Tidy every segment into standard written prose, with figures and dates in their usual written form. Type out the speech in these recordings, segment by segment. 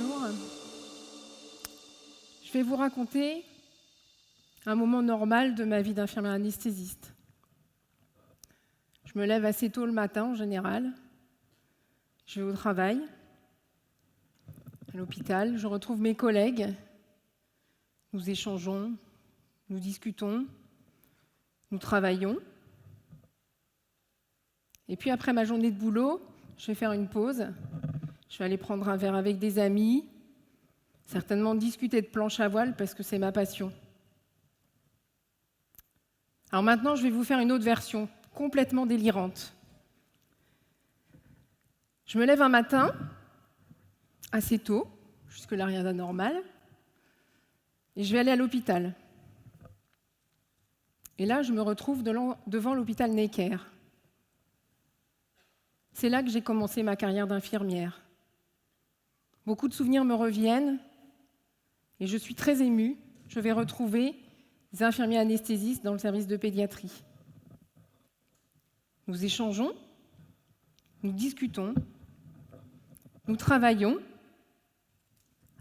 bonjour. Je vais vous raconter un moment normal de ma vie d'infirmière anesthésiste. Je me lève assez tôt le matin en général. Je vais au travail, à l'hôpital. Je retrouve mes collègues. Nous échangeons, nous discutons, nous travaillons. Et puis après ma journée de boulot, je vais faire une pause. Je vais aller prendre un verre avec des amis, certainement discuter de planche à voile parce que c'est ma passion. Alors maintenant, je vais vous faire une autre version, complètement délirante. Je me lève un matin, assez tôt, jusque-là rien d'anormal, et je vais aller à l'hôpital. Et là, je me retrouve devant l'hôpital Necker. C'est là que j'ai commencé ma carrière d'infirmière. Beaucoup de souvenirs me reviennent et je suis très émue. Je vais retrouver des infirmiers anesthésistes dans le service de pédiatrie. Nous échangeons, nous discutons, nous travaillons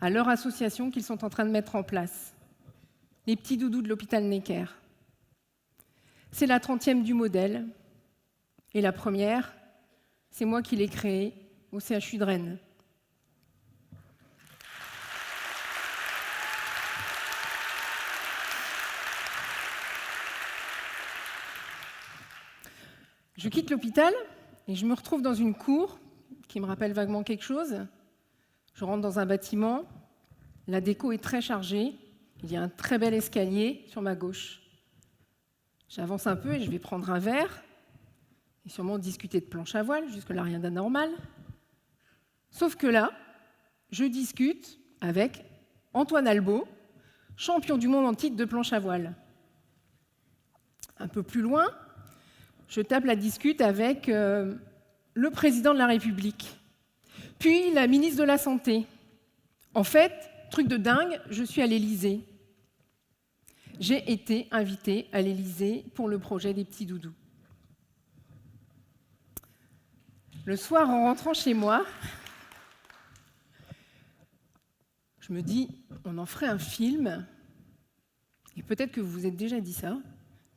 à leur association qu'ils sont en train de mettre en place, les petits doudous de l'hôpital Necker. C'est la 30e du modèle et la première, c'est moi qui l'ai créée au CHU de Rennes. Je quitte l'hôpital et je me retrouve dans une cour qui me rappelle vaguement quelque chose. Je rentre dans un bâtiment, la déco est très chargée, il y a un très bel escalier sur ma gauche. J'avance un peu et je vais prendre un verre et sûrement discuter de planche à voile, jusque-là rien d'anormal. Sauf que là, je discute avec Antoine Albo, champion du monde en titre de planche à voile. Un peu plus loin, je tape la discute avec le président de la République, puis la ministre de la Santé. En fait, truc de dingue, je suis à l'Élysée. J'ai été invitée à l'Élysée pour le projet des petits doudous. Le soir, en rentrant chez moi, je me dis, on en ferait un film, et peut-être que vous vous êtes déjà dit ça,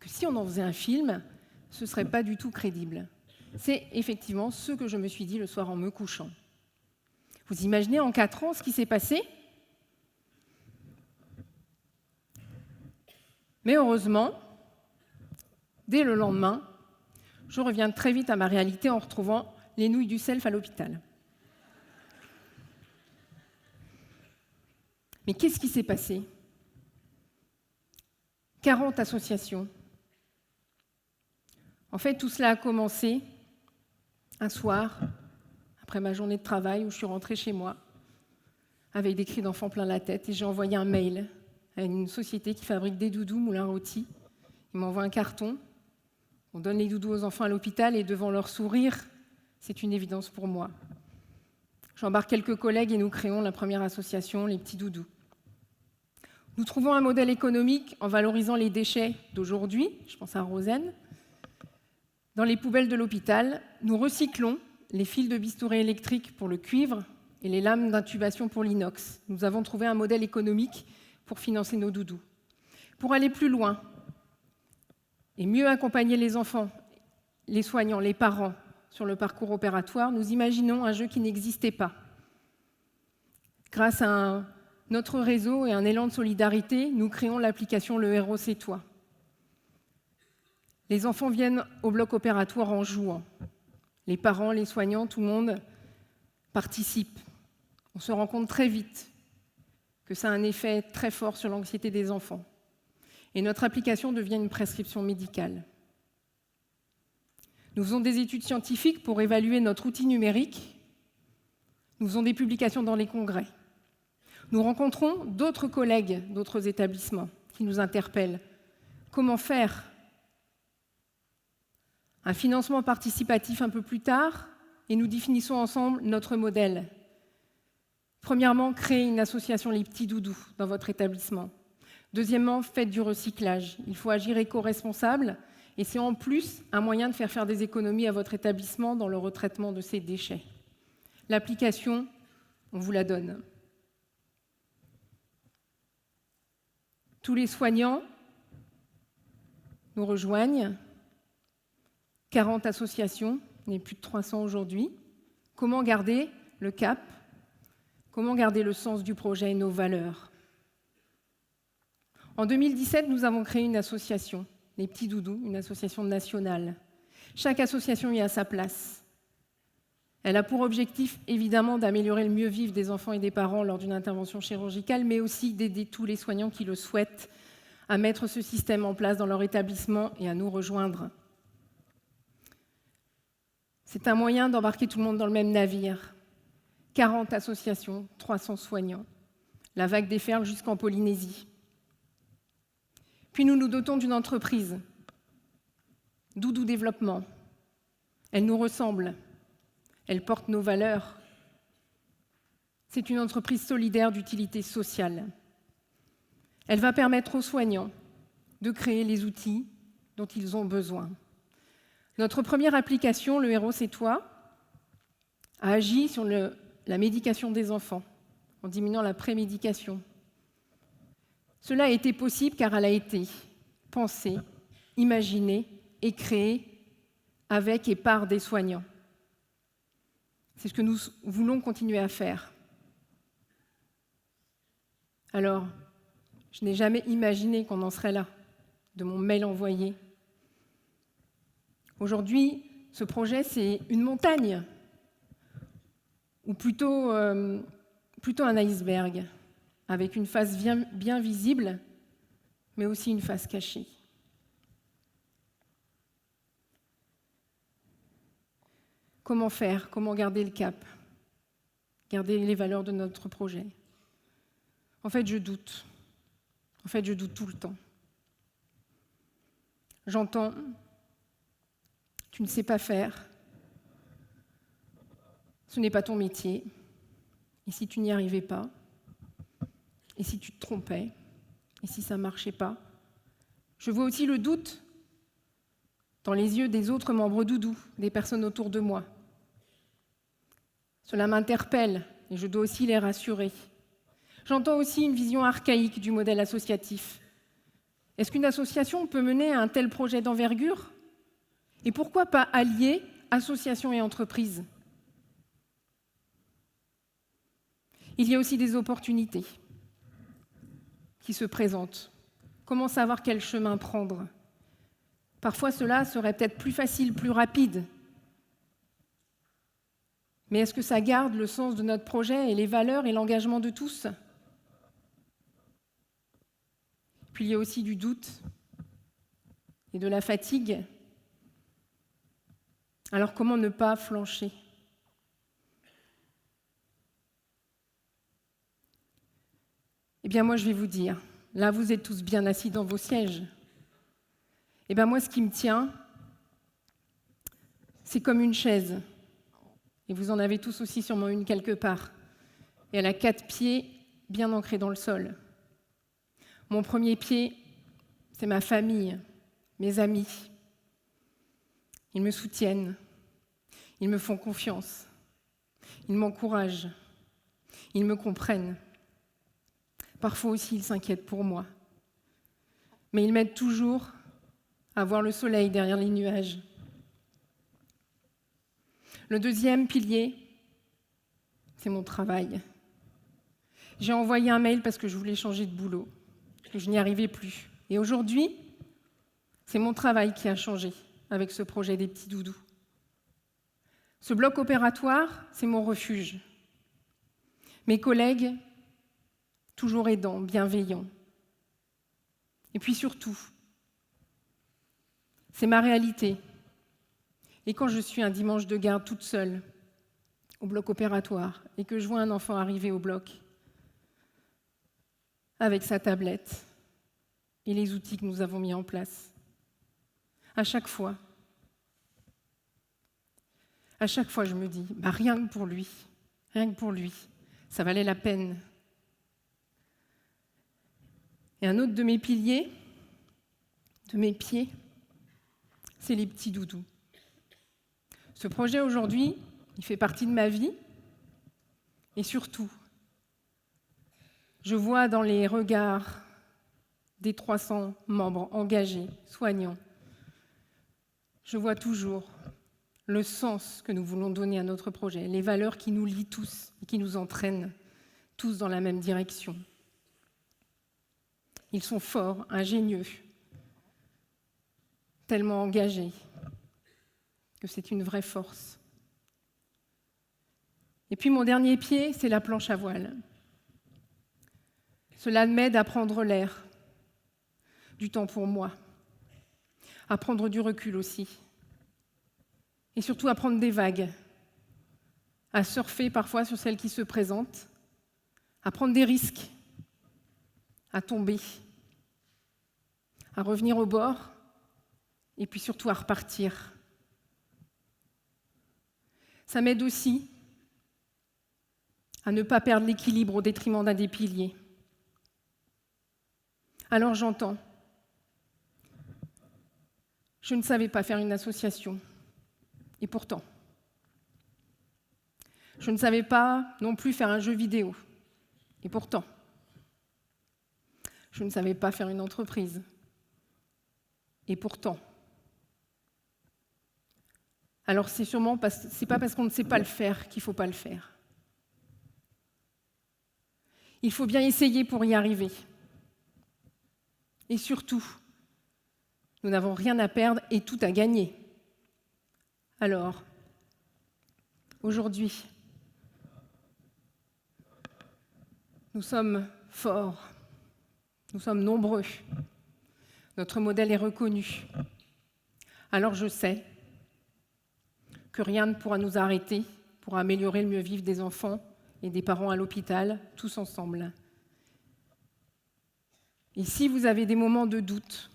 que si on en faisait un film, ce ne serait pas du tout crédible. C'est effectivement ce que je me suis dit le soir en me couchant. Vous imaginez en 4 ans ce qui s'est passé ? Mais heureusement, dès le lendemain, je reviens très vite à ma réalité en retrouvant les nouilles du self à l'hôpital. Mais qu'est-ce qui s'est passé ? 40 associations. En fait, tout cela a commencé un soir, après ma journée de travail, où je suis rentrée chez moi, avec des cris d'enfants plein la tête, et j'ai envoyé un mail à une société qui fabrique des doudous, Moulin Rôti. Ils m'envoient un carton, on donne les doudous aux enfants à l'hôpital, et devant leur sourire, c'est une évidence pour moi. J'embarque quelques collègues et nous créons la première association, les petits doudous. Nous trouvons un modèle économique en valorisant les déchets d'aujourd'hui, je pense à Rosen. Dans les poubelles de l'hôpital, nous recyclons les fils de bistouri électrique pour le cuivre et les lames d'intubation pour l'inox. Nous avons trouvé un modèle économique pour financer nos doudous. Pour aller plus loin et mieux accompagner les enfants, les soignants, les parents sur le parcours opératoire, nous imaginons un jeu qui n'existait pas. Grâce à notre réseau et un élan de solidarité, nous créons l'application Le Héros c'est toi. Les enfants viennent au bloc opératoire en jouant. Les parents, les soignants, tout le monde participe. On se rend compte très vite que ça a un effet très fort sur l'anxiété des enfants. Et notre application devient une prescription médicale. Nous faisons des études scientifiques pour évaluer notre outil numérique. Nous faisons des publications dans les congrès. Nous rencontrons d'autres collègues d'autres établissements qui nous interpellent. Comment faire ? Un financement participatif un peu plus tard, et nous définissons ensemble notre modèle. Premièrement, créer une association Les Petits Doudous dans votre établissement. Deuxièmement, faites du recyclage. Il faut agir éco-responsable, et c'est en plus un moyen de faire des économies à votre établissement dans le retraitement de ces déchets. L'application, on vous la donne. Tous les soignants nous rejoignent, 40 associations, on est plus de 300 aujourd'hui. Comment garder le cap? Comment garder le sens du projet et nos valeurs? En 2017, nous avons créé une association, les Petits Doudous, une association nationale. Chaque association y a sa place. Elle a pour objectif, évidemment, d'améliorer le mieux vivre des enfants et des parents lors d'une intervention chirurgicale, mais aussi d'aider tous les soignants qui le souhaitent à mettre ce système en place dans leur établissement et à nous rejoindre. C'est un moyen d'embarquer tout le monde dans le même navire. 40 associations, 300 soignants. La vague déferle jusqu'en Polynésie. Puis nous nous dotons d'une entreprise, Doudou Développement. Elle nous ressemble, elle porte nos valeurs. C'est une entreprise solidaire d'utilité sociale. Elle va permettre aux soignants de créer les outils dont ils ont besoin. Notre première application, Le Héros c'est toi, a agi sur la médication des enfants, en diminuant la prémédication. Cela a été possible car elle a été pensée, imaginée et créée avec et par des soignants. C'est ce que nous voulons continuer à faire. Alors, je n'ai jamais imaginé qu'on en serait là, de mon mail envoyé. Aujourd'hui, ce projet, c'est une montagne, ou plutôt un iceberg, avec une face bien visible, mais aussi une face cachée. Comment faire? Comment garder le cap? Garder les valeurs de notre projet? En fait, je doute. En fait, je doute tout le temps. J'entends, tu ne sais pas faire, ce n'est pas ton métier, et si tu n'y arrivais pas? Et si tu te trompais? Et si ça ne marchait pas? Je vois aussi le doute dans les yeux des autres membres Doudou, des personnes autour de moi. Cela m'interpelle et je dois aussi les rassurer. J'entends aussi une vision archaïque du modèle associatif. Est-ce qu'une association peut mener à un tel projet d'envergure? Et pourquoi pas allier associations et entreprises? Il y a aussi des opportunités qui se présentent. Comment savoir quel chemin prendre? Parfois, cela serait peut-être plus facile, plus rapide. Mais est-ce que ça garde le sens de notre projet et les valeurs et l'engagement de tous? Puis il y a aussi du doute et de la fatigue. Alors comment ne pas flancher? Eh bien moi je vais vous dire, là vous êtes tous bien assis dans vos sièges. Eh bien moi ce qui me tient, c'est comme une chaise. Et vous en avez tous aussi sûrement une quelque part. Et elle a 4 pieds bien ancrés dans le sol. Mon premier pied, c'est ma famille, mes amis. Ils me soutiennent, ils me font confiance, ils m'encouragent, ils me comprennent. Parfois aussi, ils s'inquiètent pour moi. Mais ils m'aident toujours à voir le soleil derrière les nuages. Le deuxième pilier, c'est mon travail. J'ai envoyé un mail parce que je voulais changer de boulot, que je n'y arrivais plus. Et aujourd'hui, c'est mon travail qui a changé avec ce projet des Petits Doudous. Ce bloc opératoire, c'est mon refuge. Mes collègues, toujours aidants, bienveillants. Et puis surtout, c'est ma réalité. Et quand je suis un dimanche de garde toute seule, au bloc opératoire, et que je vois un enfant arriver au bloc, avec sa tablette et les outils que nous avons mis en place, à chaque fois, je me dis, rien que pour lui, ça valait la peine. Et un autre de mes piliers, de mes pieds, c'est les Petits Doudous. Ce projet aujourd'hui, il fait partie de ma vie. Et surtout, je vois dans les regards des 300 membres engagés, soignants, je vois toujours le sens que nous voulons donner à notre projet, les valeurs qui nous lient tous et qui nous entraînent tous dans la même direction. Ils sont forts, ingénieux, tellement engagés que c'est une vraie force. Et puis mon dernier pied, c'est la planche à voile. Cela m'aide à prendre l'air, du temps pour moi, à prendre du recul aussi, et surtout à prendre des vagues, à surfer parfois sur celles qui se présentent, à prendre des risques, à tomber, à revenir au bord, et puis surtout à repartir. Ça m'aide aussi à ne pas perdre l'équilibre au détriment d'un des piliers. Alors j'entends. Je ne savais pas faire une association, et pourtant. Je ne savais pas non plus faire un jeu vidéo, et pourtant. Je ne savais pas faire une entreprise, et pourtant. Alors c'est pas parce qu'on ne sait pas le faire qu'il ne faut pas le faire. Il faut bien essayer pour y arriver. Et surtout, nous n'avons rien à perdre et tout à gagner. Alors, aujourd'hui, nous sommes forts, nous sommes nombreux, notre modèle est reconnu. Alors je sais que rien ne pourra nous arrêter pour améliorer le mieux-vivre des enfants et des parents à l'hôpital, tous ensemble. Et si vous avez des moments de doute,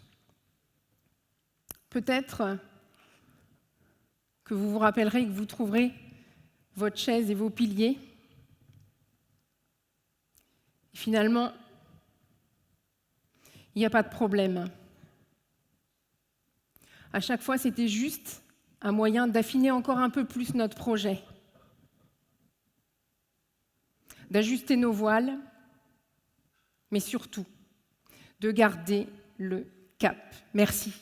peut-être que vous vous rappellerez que vous trouverez votre chaise et vos piliers. Et finalement, il n'y a pas de problème. À chaque fois, c'était juste un moyen d'affiner encore un peu plus notre projet, d'ajuster nos voiles, mais surtout de garder le cap. Merci.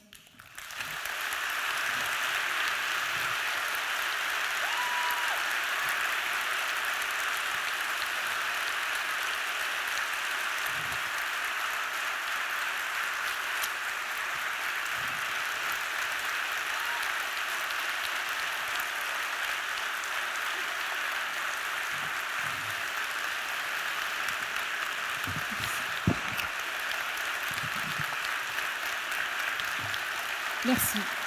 Merci.